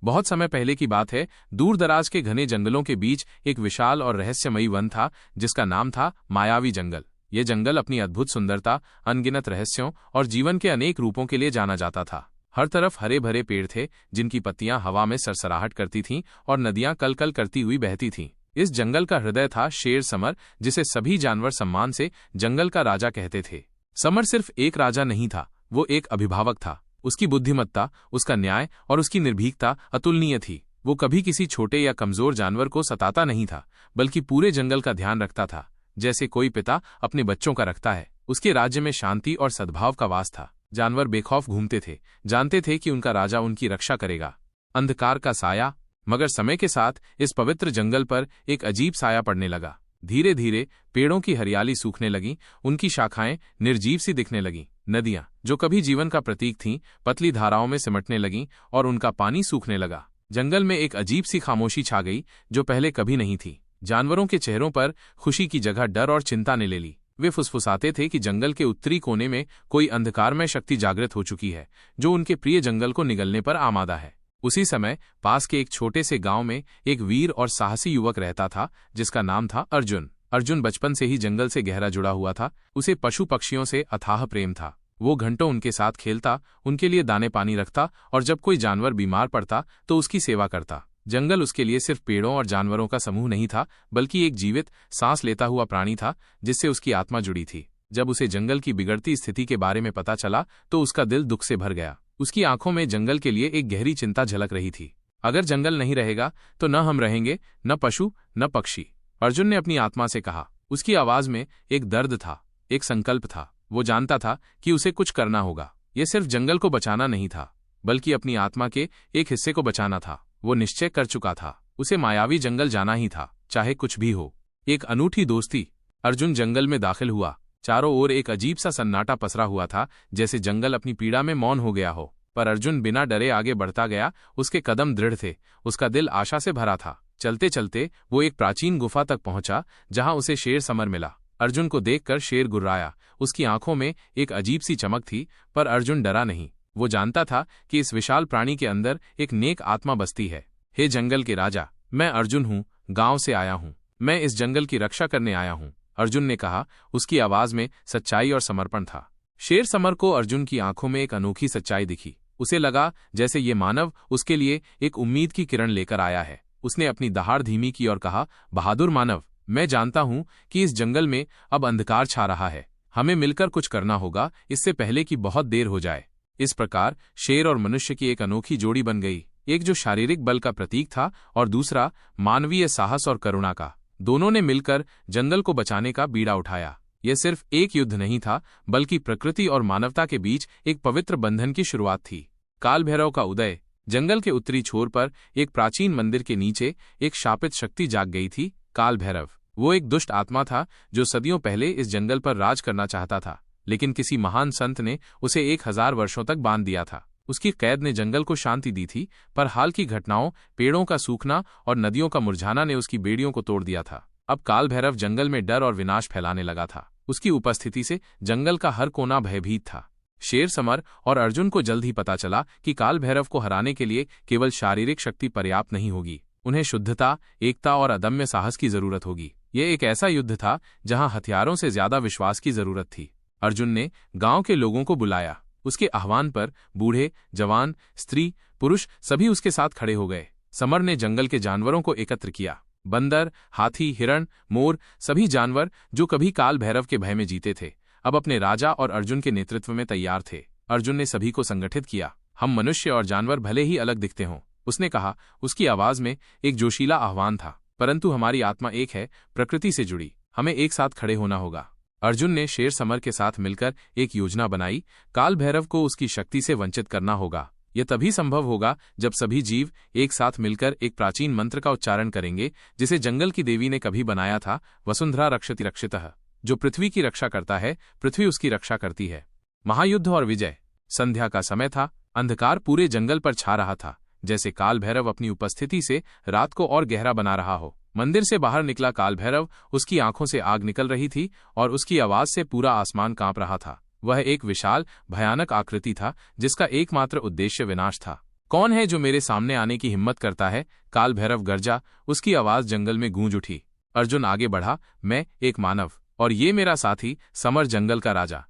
बहुत समय पहले की बात है। दूर दराज के घने जंगलों के बीच एक विशाल और रहस्यमयी वन था, जिसका नाम था मायावी जंगल। ये जंगल अपनी अद्भुत सुंदरता, अनगिनत रहस्यों और जीवन के अनेक रूपों के लिए जाना जाता था। हर तरफ हरे भरे पेड़ थे, जिनकी पत्तियां हवा में सरसराहट करती थीं और नदियां कलकल करती हुई बहती थीं। इस जंगल का हृदय था शेर समर, जिसे सभी जानवर सम्मान से जंगल का राजा कहते थे। समर सिर्फ एक राजा नहीं था, वो एक अभिभावक था। उसकी बुद्धिमत्ता, उसका न्याय और उसकी निर्भीकता अतुलनीय थी। वो कभी किसी छोटे या कमजोर जानवर को सताता नहीं था, बल्कि पूरे जंगल का ध्यान रखता था, जैसे कोई पिता अपने बच्चों का रखता है। उसके राज्य में शांति और सद्भाव का वास था। जानवर बेखौफ घूमते थे, जानते थे कि उनका राजा उनकी रक्षा करेगा। अंधकार का साया। मगर समय के साथ इस पवित्र जंगल पर एक अजीब साया पड़ने लगा। धीरे धीरे पेड़ों की हरियाली सूखने लगी, उनकी शाखाएं निर्जीव सी दिखने लगीं। नदियां, जो कभी जीवन का प्रतीक थीं, पतली धाराओं में सिमटने लगीं और उनका पानी सूखने लगा। जंगल में एक अजीब सी खामोशी छा गई, जो पहले कभी नहीं थी। जानवरों के चेहरों पर खुशी की जगह डर और चिंता ने ले ली। वे फुसफुसाते थे कि जंगल के उत्तरी कोने में कोई अंधकारमय शक्ति जागृत हो चुकी है, जो उनके प्रिय जंगल को निगलने पर आमादा है। उसी समय पास के एक छोटे से गांव में एक वीर और साहसी युवक रहता था, जिसका नाम था अर्जुन। अर्जुन बचपन से ही जंगल से गहरा जुड़ा हुआ था। उसे पशु पक्षियों से अथाह प्रेम था। वो घंटों उनके साथ खेलता, उनके लिए दाने पानी रखता और जब कोई जानवर बीमार पड़ता तो उसकी सेवा करता। जंगल उसके लिए सिर्फ पेड़ों और जानवरों का समूह नहीं था, बल्कि एक जीवित, सांस लेता हुआ प्राणी था, जिससे उसकी आत्मा जुड़ी थी। जब उसे जंगल की बिगड़ती स्थिति के बारे में पता चला तो उसका दिल दुख से भर गया। उसकी आंखों में जंगल के लिए एक गहरी चिंता झलक रही थी। अगर जंगल नहीं रहेगा तो न हम रहेंगे, न पशु, न पक्षी, अर्जुन ने अपनी आत्मा से कहा। उसकी आवाज में एक दर्द था, एक संकल्प था। वो जानता था कि उसे कुछ करना होगा। ये सिर्फ जंगल को बचाना नहीं था, बल्कि अपनी आत्मा के एक हिस्से को बचाना था। वो निश्चय कर चुका था, उसे मायावी जंगल जाना ही था, चाहे कुछ भी हो। एक अनूठी दोस्ती। अर्जुन जंगल में दाखिल हुआ। चारों ओर एक अजीब सा सन्नाटा पसरा हुआ था, जैसे जंगल अपनी पीड़ा में मौन हो गया हो। पर अर्जुन बिना डरे आगे बढ़ता गया। उसके कदम दृढ़ थे, उसका दिल आशा से भरा था। चलते चलते वो एक प्राचीन गुफा तक पहुंचा, जहां उसे शेर समर मिला। अर्जुन को देखकर शेर गुर्राया। उसकी आंखों में एक अजीब सी चमक थी, पर अर्जुन डरा नहीं। वो जानता था कि इस विशाल प्राणी के अंदर एक नेक आत्मा बसती है। हे जंगल के राजा, मैं अर्जुन हूँ, गांव से आया हूँ। मैं इस जंगल की रक्षा करने आया हूँ, अर्जुन ने कहा। उसकी आवाज में सच्चाई और समर्पण था। शेर समर को अर्जुन की आंखों में एक अनोखी सच्चाई दिखी। उसे लगा जैसे ये मानव उसके लिए एक उम्मीद की किरण लेकर आया है। उसने अपनी दहाड़ धीमी की और कहा, बहादुर मानव, मैं जानता हूं कि इस जंगल में अब अंधकार छा रहा है। हमें मिलकर कुछ करना होगा, इससे पहले कि बहुत देर हो जाए। इस प्रकार शेर और मनुष्य की एक अनोखी जोड़ी बन गई, एक जो शारीरिक बल का प्रतीक था और दूसरा मानवीय साहस और करुणा का। दोनों ने मिलकर जंगल को बचाने का बीड़ा उठाया। यह सिर्फ एक युद्ध नहीं था, बल्कि प्रकृति और मानवता के बीच एक पवित्र बंधन की शुरुआत थी। काल भैरव का उदय। जंगल के उत्तरी छोर पर एक प्राचीन मंदिर के नीचे एक शापित शक्ति जाग गई थी, काल भैरव। वो एक दुष्ट आत्मा था जो सदियों पहले इस जंगल पर राज करना चाहता था, लेकिन किसी महान संत ने उसे 1000 वर्षों तक बांध दिया था। उसकी कैद ने जंगल को शांति दी थी, पर हाल की घटनाओं, पेड़ों का सूखना और नदियों का मुरझाना ने उसकी बेड़ियों को तोड़ दिया था। अब काल भैरव जंगल में डर और विनाश फैलाने लगा था। उसकी उपस्थिति से जंगल का हर कोना भयभीत था। शेर समर और अर्जुन को जल्द ही पता चला कि काल भैरव को हराने के लिए केवल शारीरिक शक्ति पर्याप्त नहीं होगी। उन्हें शुद्धता, एकता और अदम्य साहस की जरूरत होगी। यह एक ऐसा युद्ध था जहां हथियारों से ज्यादा विश्वास की जरूरत थी। अर्जुन ने गांव के लोगों को बुलाया। उसके आह्वान पर बूढ़े, जवान, स्त्री, पुरुष सभी उसके साथ खड़े हो गए। समर ने जंगल के जानवरों को एकत्र किया। बंदर, हाथी, हिरण, मोर, सभी जानवर जो कभी काल भैरव के भय में जीते थे, अब अपने राजा और अर्जुन के नेतृत्व में तैयार थे। अर्जुन ने सभी को संगठित किया। हम मनुष्य और जानवर भले ही अलग दिखते हों, उसने कहा। उसकी आवाज में एक जोशीला आह्वान था, परंतु हमारी आत्मा एक है, प्रकृति से जुड़ी। हमें एक साथ खड़े होना होगा। अर्जुन ने शेर समर के साथ मिलकर एक योजना बनाई। काल भैरव को उसकी शक्ति से वंचित करना होगा। यह तभी संभव होगा जब सभी जीव एक साथ मिलकर एक प्राचीन मंत्र का उच्चारण करेंगे, जिसे जंगल की देवी ने कभी बनाया था, वसुंधरा रक्षति रक्षितः। जो पृथ्वी की रक्षा करता है, पृथ्वी उसकी रक्षा करती है। महायुद्ध और विजय। संध्या का समय था। अंधकार पूरे जंगल पर छा रहा था, जैसे काल भैरव अपनी उपस्थिति से रात को और गहरा बना रहा हो। मंदिर से बाहर निकला काल भैरव। उसकी आंखों से आग निकल रही थी और उसकी आवाज से पूरा आसमान कांप रहा था। वह एक विशाल, भयानक आकृति था, जिसका एकमात्र उद्देश्य विनाश था। कौन है जो मेरे सामने आने की हिम्मत करता है? काल भैरव गरजा, उसकी आवाज जंगल में गूंज उठी। अर्जुन आगे बढ़ा, मैं एक मानव, और ये मेरा साथी समर, जंगल का राजा।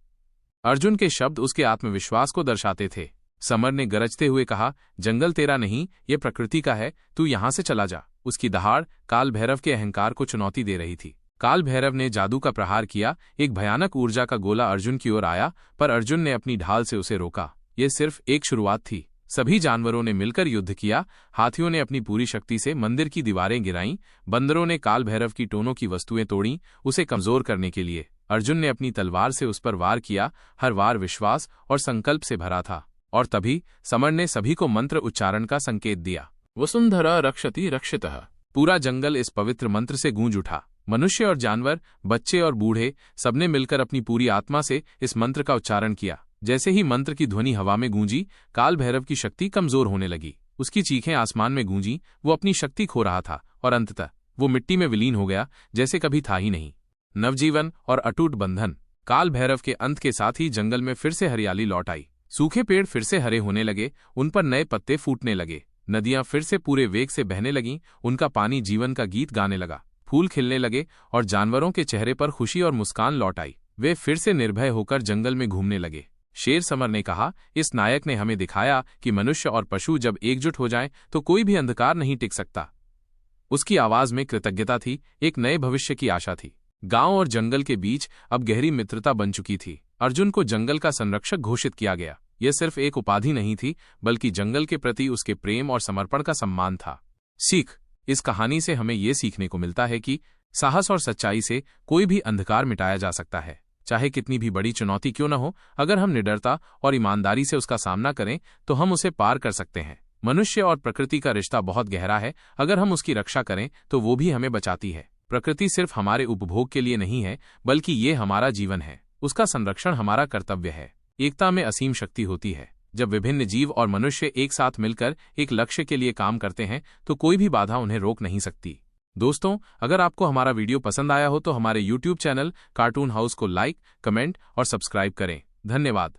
अर्जुन के शब्द उसके आत्मविश्वास को दर्शाते थे। समर ने गरजते हुए कहा, जंगल तेरा नहीं, ये प्रकृति का है, तू यहां से चला जा। उसकी दहाड़ काल भैरव के अहंकार को चुनौती दे रही थी। काल भैरव ने जादू का प्रहार किया। एक भयानक ऊर्जा का गोला अर्जुन की ओर आया, पर अर्जुन ने अपनी ढाल से उसे रोका। यह सिर्फ एक शुरुआत थी। सभी जानवरों ने मिलकर युद्ध किया। हाथियों ने अपनी पूरी शक्ति से मंदिर की दीवारें गिराईं। बंदरों ने काल भैरव की टोनों की वस्तुएं तोड़ीं, उसे कमजोर करने के लिए। अर्जुन ने अपनी तलवार से उस पर वार किया। हर वार विश्वास और संकल्प से भरा था। और तभी समर ने सभी को मंत्र उच्चारण का संकेत दिया। वसुंधरा रक्षति रक्षितः। पूरा जंगल इस पवित्र मंत्र से गूंज उठा। मनुष्य और जानवर, बच्चे और बूढ़े, सबने मिलकर अपनी पूरी आत्मा से इस मंत्र का उच्चारण किया। जैसे ही मंत्र की ध्वनि हवा में गूंजी, काल भैरव की शक्ति कमजोर होने लगी। उसकी चीखें आसमान में गूंजी। वो अपनी शक्ति खो रहा था और अंततः वो मिट्टी में विलीन हो गया, जैसे कभी था ही नहीं। नवजीवन और अटूट बंधन। काल भैरव के अंत के साथ ही जंगल में फिर से हरियाली लौट आई। सूखे पेड़ फिर से हरे होने लगे, उन पर नए पत्ते फूटने लगे। नदियां फिर से पूरे वेग से बहने लगीं, उनका पानी जीवन का गीत गाने लगा। फूल खिलने लगे और जानवरों के चेहरे पर खुशी और मुस्कान लौट आई। वे फिर से निर्भय होकर जंगल में घूमने लगे। शेर समर ने कहा, इस नायक ने हमें दिखाया कि मनुष्य और पशु जब एकजुट हो जाएं तो कोई भी अंधकार नहीं टिक सकता। उसकी आवाज में कृतज्ञता थी, एक नए भविष्य की आशा थी। गांव और जंगल के बीच अब गहरी मित्रता बन चुकी थी। अर्जुन को जंगल का संरक्षक घोषित किया गया। यह सिर्फ एक उपाधि नहीं थी, बल्कि जंगल के प्रति उसके प्रेम और समर्पण का सम्मान था। सीख। इस कहानी से हमें यह सीखने को मिलता है कि साहस और सच्चाई से कोई भी अंधकार मिटाया जा सकता है। चाहे कितनी भी बड़ी चुनौती क्यों न हो, अगर हम निडरता और ईमानदारी से उसका सामना करें तो हम उसे पार कर सकते हैं। मनुष्य और प्रकृति का रिश्ता बहुत गहरा है। अगर हम उसकी रक्षा करें तो वो भी हमें बचाती है। प्रकृति सिर्फ हमारे उपभोग के लिए नहीं है, बल्कि ये हमारा जीवन है। उसका संरक्षण हमारा कर्तव्य है। एकता में असीम शक्ति होती है। जब विभिन्न जीव और मनुष्य एक साथ मिलकर एक लक्ष्य के लिए काम करते हैं तो कोई भी बाधा उन्हें रोक नहीं सकती। दोस्तों, अगर आपको हमारा वीडियो पसंद आया हो तो हमारे YouTube चैनल कार्टून हाउस को लाइक, कमेंट और सब्सक्राइब करें। धन्यवाद।